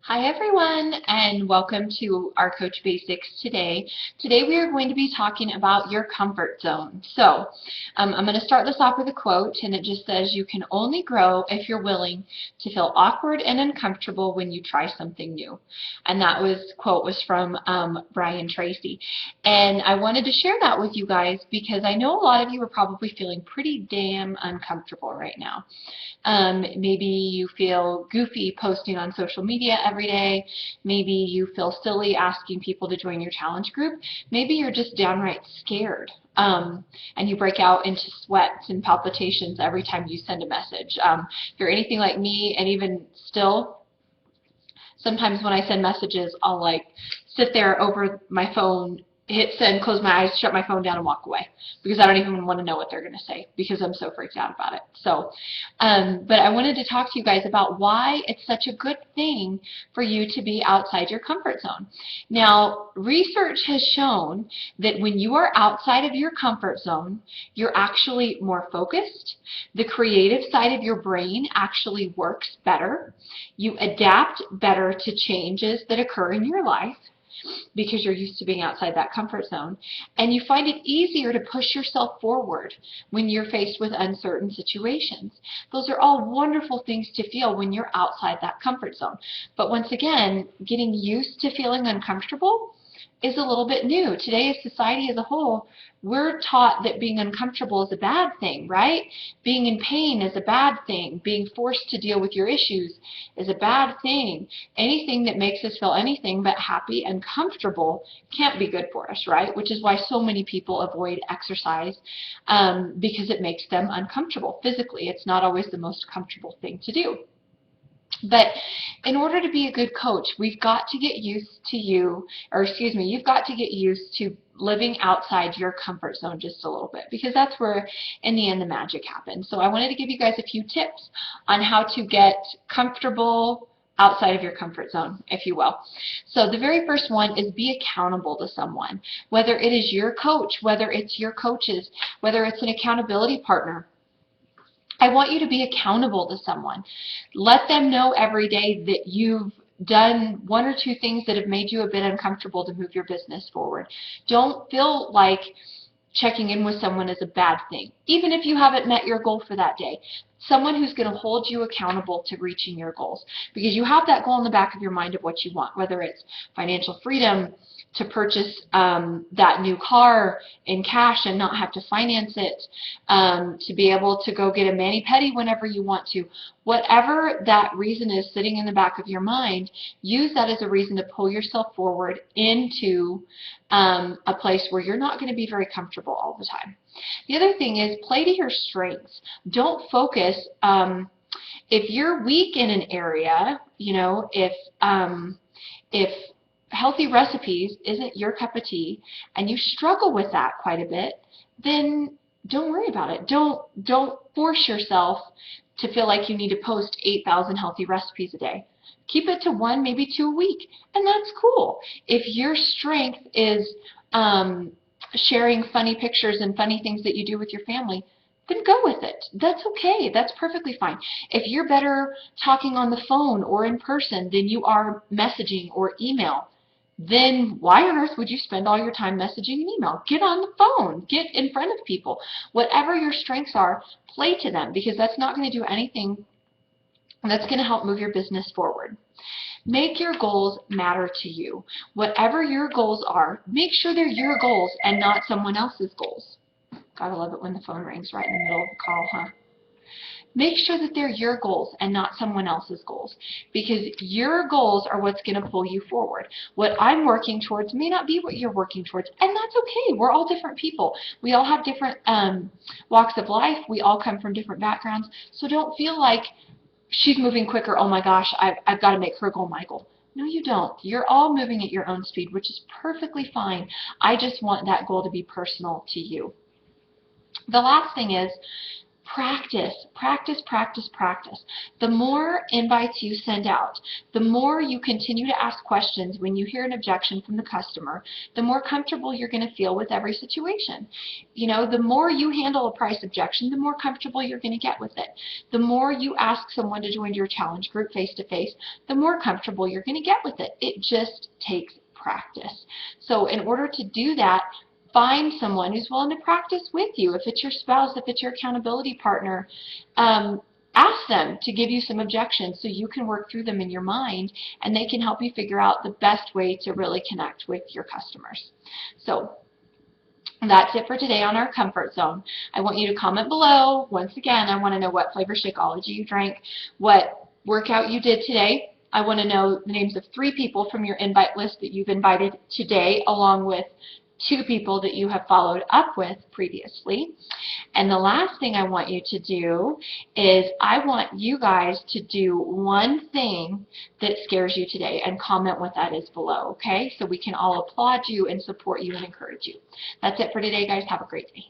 Hi everyone, and welcome to our Coach Basics today. Today we are going to be talking about your comfort zone. So I'm going to start this off with a quote, and it just says, "You can only grow if you're willing to feel awkward and uncomfortable when you try something new." And that quote was from Brian Tracy. And I wanted to share that with you guys because I know a lot of you are probably feeling pretty damn uncomfortable right now. Maybe you feel goofy posting on social media every day. Maybe you feel silly asking people to join your challenge group. Maybe you're just downright scared. And you break out into sweats and palpitations every time you send a message. If you're anything like me, and even still, sometimes when I send messages, I'll like sit there over my phone, hit send, close my eyes, shut my phone down, and walk away because I don't even want to know what they're going to say because I'm so freaked out about it. So, but I wanted to talk to you guys about why it's such a good thing for you to be outside your comfort zone. Now, research has shown that when you are outside of your comfort zone, you're actually more focused. The creative side of your brain actually works better. You adapt better to changes that occur in your life because you're used to being outside that comfort zone. And you find it easier to push yourself forward when you're faced with uncertain situations. Those are all wonderful things to feel when you're outside that comfort zone. But once again, getting used to feeling uncomfortable is a little bit new. Today, as society as a whole, we're taught that being uncomfortable is a bad thing, right? Being in pain is a bad thing. Being forced to deal with your issues is a bad thing. Anything that makes us feel anything but happy and comfortable can't be good for us, right? Which is why so many people avoid exercise because it makes them uncomfortable physically. It's not always the most comfortable thing to do. But in order to be a good coach, we've got to get used to you've got to get used to living outside your comfort zone just a little bit because that's where, in the end, the magic happens. So I wanted to give you guys a few tips on how to get comfortable outside of your comfort zone, if you will. So the very first one is be accountable to someone, whether it is your coach, whether it's your coaches, whether it's an accountability partner. I want you to be accountable to someone. Let them know every day that you've done one or two things that have made you a bit uncomfortable to move your business forward. Don't feel like checking in with someone is a bad thing, even if you haven't met your goal for that day. Someone who's going to hold you accountable to reaching your goals, because you have that goal in the back of your mind of what you want, whether it's financial freedom, to purchase that new car in cash and not have to finance it, to be able to go get a mani-pedi whenever you want to. Whatever that reason is sitting in the back of your mind, use that as a reason to pull yourself forward into a place where you're not going to be very comfortable all the time. The other thing is play to your strengths. Don't focus. If you're weak in an area, if healthy recipes isn't your cup of tea and you struggle with that quite a bit, then don't worry about it. Don't force yourself to feel like you need to post 8,000 healthy recipes a day. Keep it to one, maybe two a week, and that's cool. If your strength is sharing funny pictures and funny things that you do with your family, then go with it. That's okay. That's perfectly fine. If you're better talking on the phone or in person than you are messaging or email, then why on earth would you spend all your time messaging and email? Get on the phone. Get in front of people. Whatever your strengths are, play to them, because that's not going to do anything that's going to help move your business forward. Make your goals matter to you. Whatever your goals are, make sure they're your goals and not someone else's goals. Gotta love it when the phone rings right in the middle of a call, huh? Make sure that they're your goals and not someone else's goals, because your goals are what's going to pull you forward. What I'm working towards may not be what you're working towards, and that's okay. We're all different people. We all have different walks of life. We all come from different backgrounds, so don't feel like she's moving quicker. Oh my gosh, I've got to make her goal my goal. No, you don't. You're all moving at your own speed, which is perfectly fine. I just want that goal to be personal to you. The last thing is, Practice, practice, practice, practice. The more invites you send out, the more you continue to ask questions when you hear an objection from the customer, the more comfortable you're going to feel with every situation. You know, the more you handle a price objection, the more comfortable you're going to get with it. The more you ask someone to join your challenge group face-to-face, the more comfortable you're going to get with it. It just takes practice. So in order to do that, find someone who's willing to practice with you. If it's your spouse, if it's your accountability partner, ask them to give you some objections so you can work through them in your mind, and they can help you figure out the best way to really connect with your customers. So that's it for today on our comfort zone. I want you to comment below. Once again, I want to know what flavor Shakeology you drank, what workout you did today. I want to know the names of 3 people from your invite list that you've invited today, along with 2 people that you have followed up with previously. And the last thing I want you to do is I want you guys to do one thing that scares you today and comment what that is below, okay? So we can all applaud you and support you and encourage you. That's it for today, guys. Have a great day.